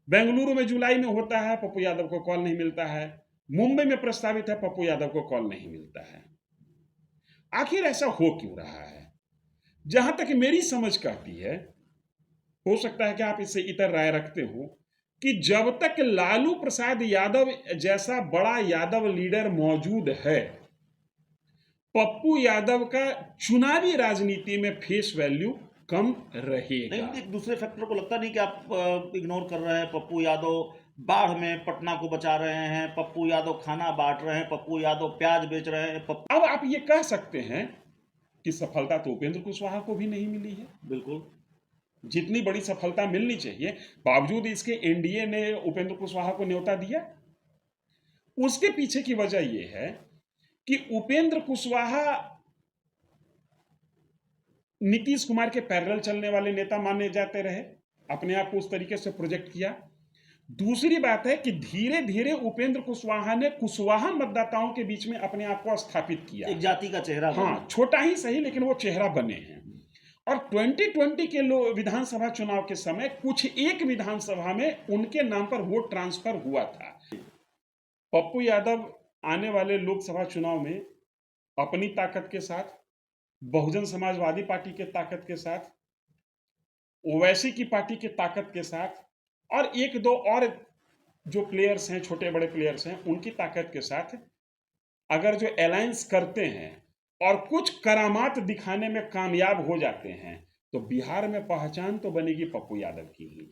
बेंगलुरु में जुलाई में होता है, पप्पू यादव को कॉल नहीं मिलता है। मुंबई में प्रस्तावित है, पप्पू यादव को कॉल नहीं मिलता है। आखिर ऐसा हो क्यों रहा है? जहां तक मेरी समझ कहती है, हो सकता है कि आप इससे इतर राय रखते हो, कि जब तक लालू प्रसाद यादव जैसा बड़ा यादव लीडर मौजूद है, पप्पू यादव का चुनावी राजनीति में फेस वैल्यू कम रहेगा। नहीं, एक दूसरे फैक्टर को लगता नहीं कि आप इग्नोर कर रहे हैं। पप्पू यादव बाढ़ में पटना को बचा रहे हैं, पप्पू यादव खाना बांट रहे हैं, पप्पू यादव प्याज बेच रहे हैं। अब आप ये कह सकते हैं कि सफलता तो उपेंद्र कुशवाहा को भी नहीं मिली है। बिल्कुल, जितनी बड़ी सफलता मिलनी चाहिए, बावजूद इसके एनडीए ने उपेंद्र कुशवाहा को न्योता दिया। उसके पीछे की वजह यह है कि उपेंद्र कुशवाहा नीतीश कुमार के पैरेलल चलने वाले नेता माने जाते रहे, अपने आप को उस तरीके से प्रोजेक्ट किया। दूसरी बात है कि धीरे धीरे उपेंद्र कुशवाहा ने कुशवाहा मतदाताओं के बीच में अपने आप को स्थापित किया, एक जाति का चेहरा बना। हाँ, छोटा ही सही लेकिन वो चेहरा बने हैं। और 2020 के विधानसभा चुनाव के समय कुछ एक विधानसभा में उनके नाम पर वोट ट्रांसफर हुआ था। पप्पू यादव आने वाले लोकसभा चुनाव में अपनी ताकत के साथ, बहुजन समाजवादी पार्टी के ताकत के साथ, ओवैसी की पार्टी के ताकत के साथ और एक दो और जो प्लेयर्स हैं, छोटे बड़े प्लेयर्स हैं, उनकी ताकत के साथ अगर जो अलायंस करते हैं और कुछ करामात दिखाने में कामयाब हो जाते हैं, तो बिहार में पहचान तो बनेगी पप्पू यादव की ही।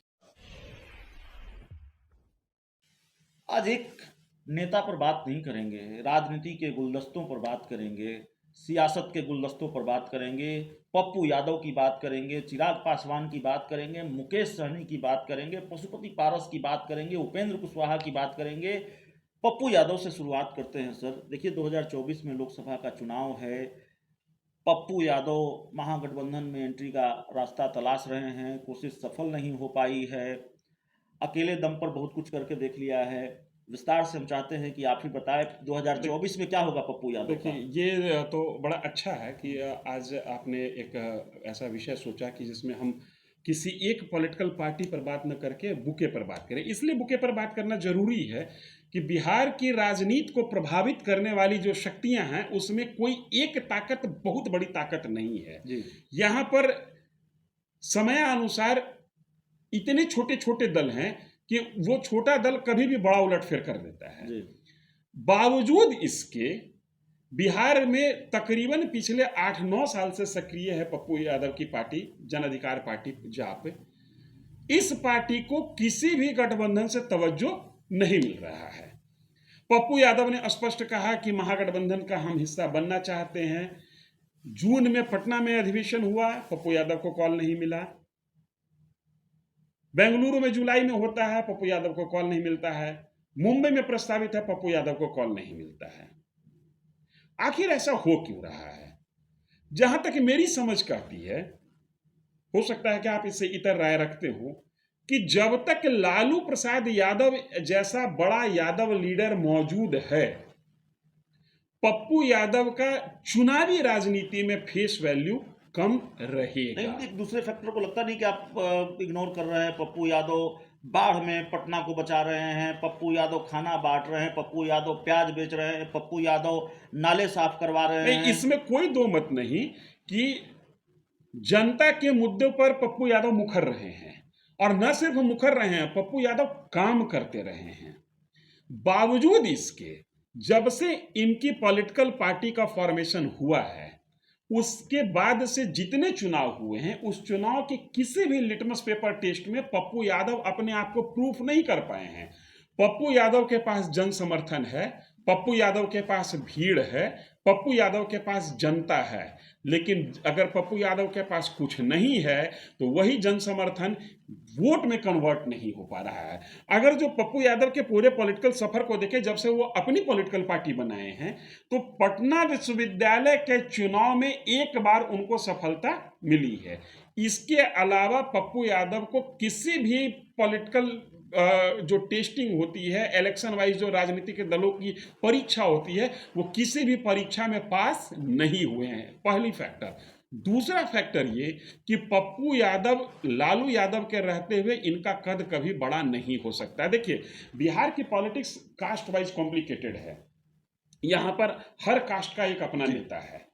आज एक नेता पर बात नहीं करेंगे, राजनीति के गुलदस्तों पर बात करेंगे, सियासत के गुलदस्तों पर बात करेंगे, पप्पू यादव की बात करेंगे, चिराग पासवान की बात करेंगे, मुकेश सहनी की बात करेंगे, पशुपति पारस की बात करेंगे, उपेंद्र कुशवाहा की बात करेंगे। पप्पू यादव से शुरुआत करते हैं सर। देखिए, 2024 में लोकसभा का चुनाव है। पप्पू यादव महागठबंधन में एंट्री का रास्ता तलाश रहे हैं, कोशिश सफल नहीं हो पाई है, अकेले दम पर बहुत कुछ करके देख लिया है। विस्तार से हम चाहते हैं कि आप ही बताएं 2024 में क्या होगा पप्पू यादव का। देखिए, ये तो बड़ा अच्छा है कि आज आपने एक ऐसा विषय सोचा कि जिसमें हम किसी एक पॉलिटिकल पार्टी पर बात न करके बुके पर बात करें। इसलिए बुके पर बात करना जरूरी है कि बिहार की राजनीति को प्रभावित करने वाली जो शक्तियां हैं, उसमें कोई एक ताकत बहुत बड़ी ताकत नहीं है जी। यहाँ पर समयानुसार इतने छोटे छोटे दल हैं कि वो छोटा दल कभी भी बड़ा उलटफेर कर देता है। जी। बावजूद इसके बिहार में तकरीबन पिछले 8-9 साल से सक्रिय है पप्पू यादव की पार्टी, जन अधिकार पार्टी जाप। इस पार्टी को किसी भी गठबंधन से तवज्जो नहीं मिल रहा है। पप्पू यादव ने स्पष्ट कहा कि महागठबंधन का हम हिस्सा बनना चाहते हैं। जून में पटना में अधिवेशन हुआ, पप्पू यादव को कॉल नहीं मिला। बेंगलुरु में जुलाई में होता है, पप्पू यादव को कॉल नहीं मिलता है। मुंबई में प्रस्तावित है, पप्पू यादव को कॉल नहीं मिलता है। आखिर ऐसा हो क्यों रहा है? जहां तक मेरी समझ कहती है, हो सकता है कि आप इससे इतर राय रखते हो, कि जब तक लालू प्रसाद यादव जैसा बड़ा यादव लीडर मौजूद है, पप्पू यादव का चुनावी राजनीति में फेस वैल्यू कम रहेगा। नहीं, एक दूसरे फैक्टर को लगता नहीं कि आप इग्नोर कर रहे हैं। पप्पू यादव बाढ़ में पटना को बचा रहे हैं, पप्पू यादव खाना बांट रहे हैं, पप्पू यादव प्याज बेच रहे हैं, पप्पू यादव नाले साफ करवा रहे हैं। इसमें कोई दो मत नहीं कि जनता के मुद्दों पर पप्पू यादव मुखर रहे हैं, और न सिर्फ मुखर रहे हैं, पप्पू यादव काम करते रहे हैं। बावजूद इसके, जब से इनकी पॉलिटिकल पार्टी का फॉर्मेशन हुआ है, उसके बाद से जितने चुनाव हुए हैं, उस चुनाव के किसी भी लिटमस पेपर टेस्ट में पप्पू यादव अपने आप को प्रूफ नहीं कर पाए हैं। पप्पू यादव के पास जन समर्थन है, पप्पू यादव के पास भीड़ है, पप्पू यादव के पास जनता है, लेकिन अगर पप्पू यादव के पास कुछ नहीं है तो वही जन समर्थन वोट में कन्वर्ट नहीं हो पा रहा है। अगर जो पप्पू यादव के पूरे पॉलिटिकल सफर को देखें, जब से वो अपनी पॉलिटिकल पार्टी बनाए हैं, तो पटना विश्वविद्यालय के चुनाव में एक बार उनको सफलता मिली है। इसके अलावा पप्पू यादव को किसी भी पॉलिटिकल जो टेस्टिंग होती है, इलेक्शन वाइज जो राजनीतिक दलों की परीक्षा होती है, वो किसी भी परीक्षा में पास नहीं हुए हैं। पहली फैक्टर। दूसरा फैक्टर ये कि पप्पू यादव लालू यादव के रहते हुए इनका कद कभी बड़ा नहीं हो सकता। देखिए, बिहार की पॉलिटिक्स कास्ट वाइज कॉम्प्लिकेटेड है। यहां पर हर कास्ट का एक अपना नेता है।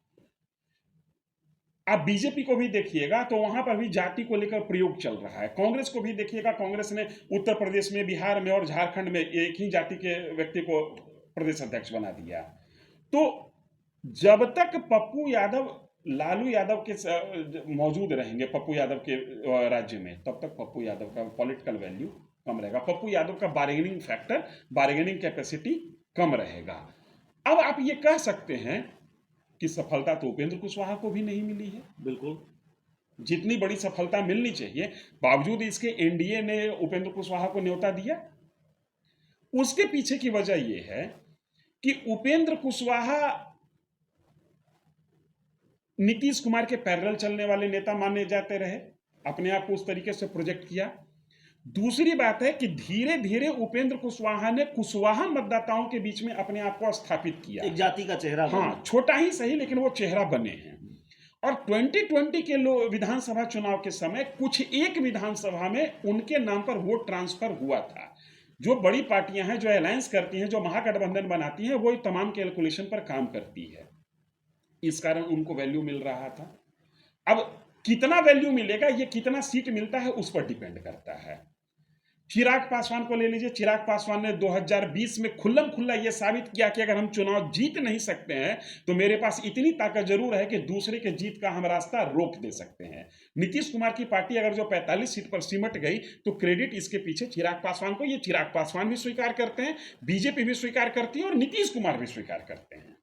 आप बीजेपी को भी देखिएगा तो वहां पर भी जाति को लेकर प्रयोग चल रहा है। कांग्रेस को भी देखिएगा, कांग्रेस ने उत्तर प्रदेश में, बिहार में और झारखंड में एक ही जाति के व्यक्ति को प्रदेश अध्यक्ष बना दिया। तो जब तक पप्पू यादव लालू यादव के मौजूद रहेंगे पप्पू यादव के राज्य में, तब तक पप्पू यादव का पॉलिटिकल वैल्यू कम रहेगा। पप्पू यादव का बार्गेनिंग फैक्टर, बार्गेनिंग कैपेसिटी कम रहेगा। अब आप ये कह सकते हैं कि सफलता तो उपेंद्र कुशवाहा को भी नहीं मिली है। बिल्कुल, जितनी बड़ी सफलता मिलनी चाहिए, बावजूद इसके एनडीए ने उपेंद्र कुशवाहा को न्योता दिया। उसके पीछे की वजह यह है कि उपेंद्र कुशवाहा नीतीश कुमार के पैरेलल चलने वाले नेता माने जाते रहे, अपने आप को उस तरीके से प्रोजेक्ट किया। दूसरी बात है कि धीरे धीरे उपेंद्र कुशवाहा ने कुशवाहा मतदाताओं के बीच में अपने आप को स्थापित किया, एक जाति का चेहरा बना। हाँ, छोटा ही सही लेकिन वो चेहरा बने हैं। और 2020 के विधानसभा चुनाव के समय कुछ एक विधानसभा में उनके नाम पर वोट ट्रांसफर हुआ था। जो बड़ी पार्टियां हैं, जो अलायंस करती हैं, जो महागठबंधन बनाती हैं, वो तमाम कैलकुलेशन पर काम करती है। इस कारण उनको वैल्यू मिल रहा था। अब कितना वैल्यू मिलेगा, ये कितना सीट मिलता है, उस पर डिपेंड करता है। चिराग पासवान को ले लीजिए। चिराग पासवान ने 2020 में खुल्लम खुल्ला यह साबित किया कि अगर हम चुनाव जीत नहीं सकते हैं तो मेरे पास इतनी ताकत जरूर है कि दूसरे के जीत का हम रास्ता रोक दे सकते हैं। नीतीश कुमार की पार्टी अगर जो 45 सीट पर सिमट गई तो क्रेडिट इसके पीछे चिराग पासवान को, ये चिराग पासवान भी स्वीकार करते हैं, बीजेपी भी स्वीकार करती है और नीतीश कुमार भी स्वीकार करते हैं।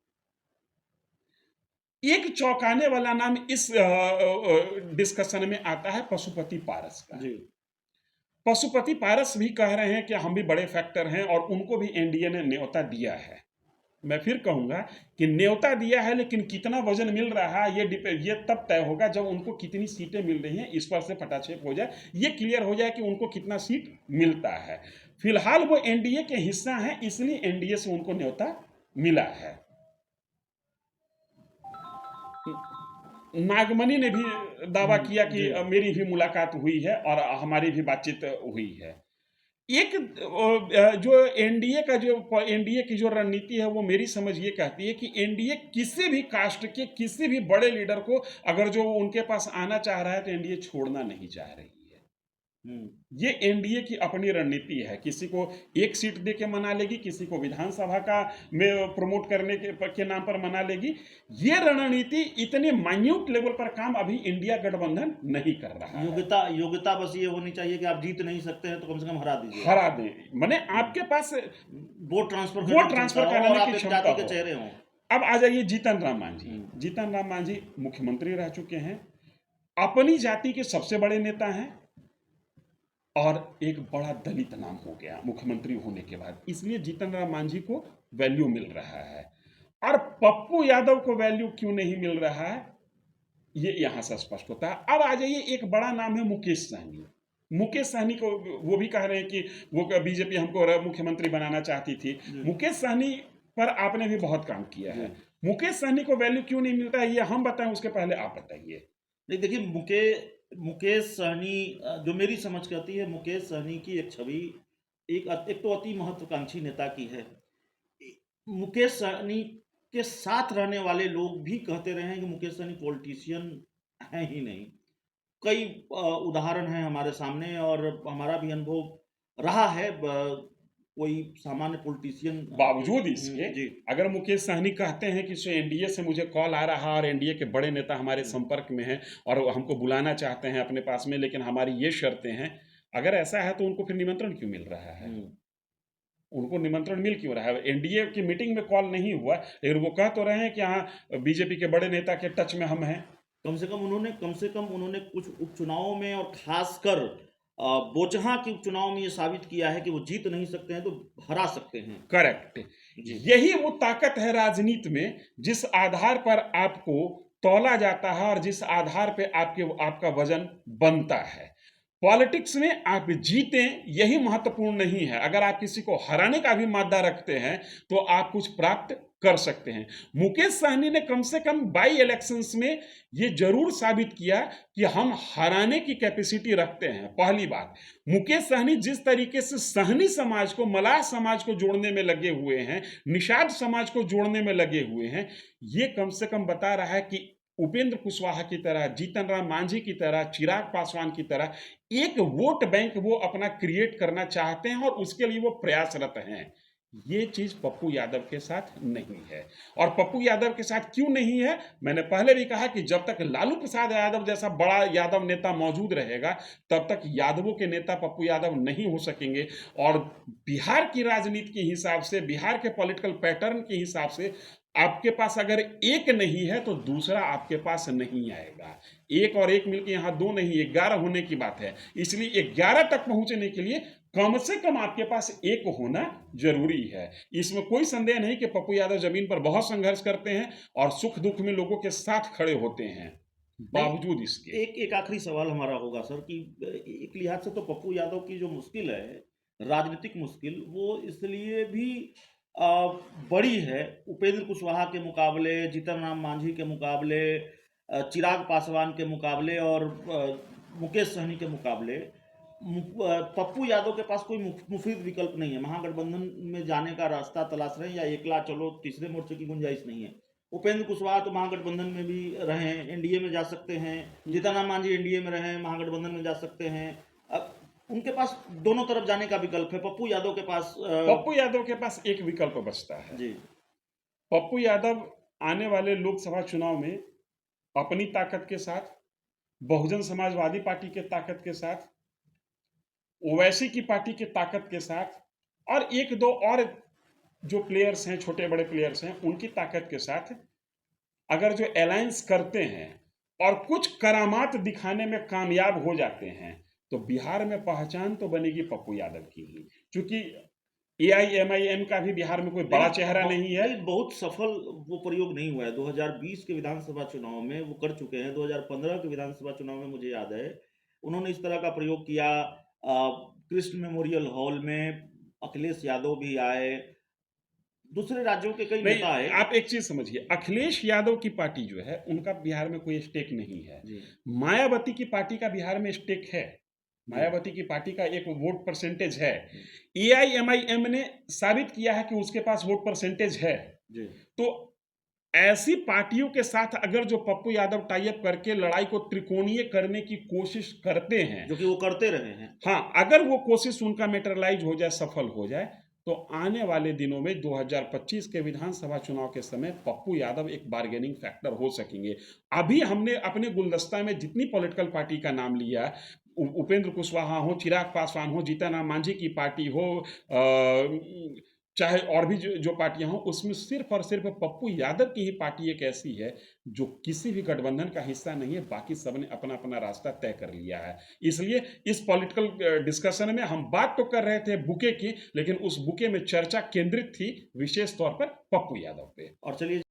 एक चौंकाने वाला नाम इस डिस्कशन में आता है पशुपति पारस का। जी। पशुपति पारस भी कह रहे हैं कि हम भी बड़े फैक्टर हैं और उनको भी एनडीए ने न्योता दिया है। मैं फिर कहूंगा कि न्योता दिया है, लेकिन कितना वजन मिल रहा है ये तब तय होगा जब उनको कितनी सीटें मिल रही हैं, इस पर से पटाक्षेप हो जाए, ये क्लियर हो जाए कि उनको कितना सीट मिलता है। फिलहाल वो एनडीए के हिस्सा हैं, इसलिए एनडीए से उनको न्योता मिला है। नागमणि ने भी दावा किया कि मेरी भी मुलाकात हुई है और हमारी भी बातचीत हुई है। एक जो एनडीए की जो रणनीति है, वो मेरी समझ ये कहती है कि एनडीए किसी भी कास्ट के किसी भी बड़े लीडर को अगर जो उनके पास आना चाह रहा है तो एनडीए छोड़ना नहीं चाह रही है। ये एनडीए की अपनी रणनीति है। किसी को एक सीट दे के मना लेगी, किसी को विधानसभा का में प्रमोट करने के नाम पर मना लेगी। ये रणनीति इतने माइन्यूट लेवल पर काम अभी इंडिया गठबंधन नहीं कर रहा है। योग्यता बस ये होनी चाहिए कि आप जीत नहीं सकते हैं तो कम से कम हरा दीजिए, हरा दें, माने आपके पास वोट ट्रांसफर करने की क्षमता के चेहरे हों। अब आ जाइए जीतन राम मांझी। जीतन राम मांझी मुख्यमंत्री रह चुके हैं, अपनी जाति के सबसे बड़े नेता हैं और एक बड़ा दलित नाम हो गया मुख्यमंत्री होने के बाद, इसलिए जीतन राम मांझी को वैल्यू मिल रहा है। और पप्पू यादव को वैल्यू क्यों नहीं मिल रहा है, ये यहां से स्पष्ट होता है। अब आ जाइए, एक बड़ा नाम है मुकेश सहनी। मुकेश सहनी को वो भी कह रहे हैं कि वो बीजेपी हमको मुख्यमंत्री बनाना चाहती थी। मुकेश सहनी पर आपने भी बहुत काम किया है, मुकेश सहनी को वैल्यू क्यों नहीं मिलता है, ये हम बताएं उसके पहले आप बताइए। नहीं, देखिए, मुकेश सहनी, जो मेरी समझ कहती है, मुकेश सहनी की एक छवि एक तो अति महत्वाकांक्षी नेता की है। मुकेश सहनी के साथ रहने वाले लोग भी कहते रहे हैं कि मुकेश सहनी पॉलिटिशियन है ही नहीं। कई उदाहरण हैं हमारे सामने और हमारा भी अनुभव रहा है। कोई सामान्य पॉलिटिशियन, बावजूद इसके अगर मुकेश सहनी कहते हैं कि एनडीए से मुझे कॉल आ रहा और एनडीए के बड़े नेता हमारे संपर्क में हैं और हमको बुलाना चाहते हैं अपने पास में, लेकिन हमारी ये शर्तें हैं, अगर ऐसा है तो उनको फिर निमंत्रण क्यों मिल रहा है? उनको निमंत्रण मिल क्यों रहा है? एनडीए की मीटिंग में कॉल नहीं हुआ, लेकिन वो कह तो रहे हैं कि हाँ बीजेपी के बड़े नेता के टच में हम हैं। कम से कम उन्होंने कुछ उपचुनावों में और खासकर बोचहा के उपचुनाव में ये साबित किया है कि वो जीत नहीं सकते हैं तो हरा सकते हैं। करेक्ट, यही वो ताकत है राजनीति में, जिस आधार पर आपको तौला जाता है और जिस आधार पे आपका वजन बनता है। पॉलिटिक्स में आप जीतें यही महत्वपूर्ण नहीं है। अगर आप किसी को हराने का भी मादा रखते हैं तो आप कुछ प्राप्त कर सकते हैं। मुकेश सहनी ने कम से कम बाई इलेक्शंस में ये जरूर साबित किया कि हम हराने की कैपेसिटी रखते हैं। पहली बात, मुकेश सहनी जिस तरीके से सहनी समाज को, मलाह समाज को जोड़ने में लगे हुए हैं, निषाद समाज को जोड़ने में लगे हुए हैं, ये कम से कम बता रहा है कि उपेंद्र कुशवाहा की तरह, जीतन राम मांझी की तरह, चिराग पासवान की तरह एक वोट बैंक वो अपना क्रिएट करना चाहते हैं और उसके लिए वो प्रयासरत हैं। ये चीज पप्पू यादव के साथ नहीं है। और पप्पू यादव के साथ क्यों नहीं है? मैंने पहले भी कहा कि जब तक लालू प्रसाद यादव जैसा बड़ा यादव नेता मौजूद रहेगा तब तक यादवों के नेता पप्पू यादव नहीं हो सकेंगे। और बिहार की राजनीति के हिसाब से, बिहार के पॉलिटिकल पैटर्न के हिसाब से आपके पास अगर एक नहीं है तो दूसरा आपके पास नहीं आएगा। एक और एक मिलकर यहां दो नहीं, 11 होने की बात है। इसलिए 11 तक पहुंचने के लिए कम से कम आपके पास एक होना जरूरी है। इसमें कोई संदेह नहीं कि पप्पू यादव जमीन पर बहुत संघर्ष करते हैं और सुख दुख में लोगों के साथ खड़े होते हैं। बावजूद इसके एक आखिरी सवाल हमारा होगा सर कि एक लिहाज से तो पप्पू यादव की जो मुश्किल है, राजनीतिक मुश्किल, वो इसलिए भी बड़ी है उपेंद्र कुशवाहा के मुकाबले, जीतन राम मांझी के मुकाबले, चिराग पासवान के मुकाबले और मुकेश सहनी के मुकाबले पप्पू यादव के पास कोई मुफीद विकल्प नहीं है। महागठबंधन में जाने का रास्ता तलाश रहे हैं या एकला चलो तीसरे मोर्चे की गुंजाइश नहीं है। उपेंद्र कुशवाहा तो महागठबंधन में भी रहे हैं, एनडीए में जा सकते हैं, जीतन राम मांझी एनडीए में रहे हैं, महागठबंधन में जा सकते हैं। अब उनके पास दोनों तरफ जाने का विकल्प है। पप्पू यादव के पास एक विकल्प बचता है जी। पप्पू यादव आने वाले लोकसभा चुनाव में अपनी ताकत के साथ, बहुजन समाजवादी पार्टी के ताकत के साथ, ओवैसी की पार्टी के ताकत के साथ और एक दो और जो प्लेयर्स हैं, छोटे बड़े प्लेयर्स हैं, उनकी ताकत के साथ अगर जो अलायंस करते हैं और कुछ करामात दिखाने में कामयाब हो जाते हैं तो बिहार में पहचान तो बनेगी पप्पू यादव की ही। क्योंकि AIMIM का भी बिहार में कोई बड़ा चेहरा नहीं है। बहुत सफल वो प्रयोग नहीं हुआ है। 2020 के विधानसभा चुनाव में वो कर चुके हैं। 2015 के विधानसभा चुनाव में मुझे याद है उन्होंने इस तरह का प्रयोग किया। कृष्ण मेमोरियल हॉल में अखिलेश यादव भी आए, दूसरे राज्यों के कई नेता आए। आप एक चीज समझिए, अखिलेश यादव की पार्टी जो है उनका बिहार में कोई स्टेक नहीं है। मायावती की पार्टी का बिहार में स्टेक है। मायावती की पार्टी का एक वोट परसेंटेज है। AIMIM ने साबित किया है कि उसके पास वोट परसेंटेज है। तो ऐसी पार्टियों के साथ अगर जो पप्पू यादव टाई अप करके लड़ाई को त्रिकोणीय करने की कोशिश करते हैं, जो कि वो करते रहे हैं, हाँ, अगर वो कोशिश उनका मेटेरियलाइज हो जाए, सफल हो जाए, तो आने वाले दिनों में 2025 के विधानसभा चुनाव के समय पप्पू यादव एक बार्गेनिंग फैक्टर हो सकेंगे। अभी हमने अपने गुलदस्ता में जितनी पॉलिटिकल पार्टी का नाम लिया, उपेंद्र कुशवाहा हो, चिराग पासवान हो, जीतन राम मांझी की पार्टी हो, चाहे और भी जो पार्टियां हों, उसमें सिर्फ और सिर्फ पप्पू यादव की ही पार्टी एक ऐसी है जो किसी भी गठबंधन का हिस्सा नहीं है। बाकी सबने अपना अपना रास्ता तय कर लिया है। इसलिए इस पॉलिटिकल डिस्कशन में हम बात तो कर रहे थे बुके की, लेकिन उस बुके में चर्चा केंद्रित थी विशेष तौर पर पप्पू यादव पे। और चलिए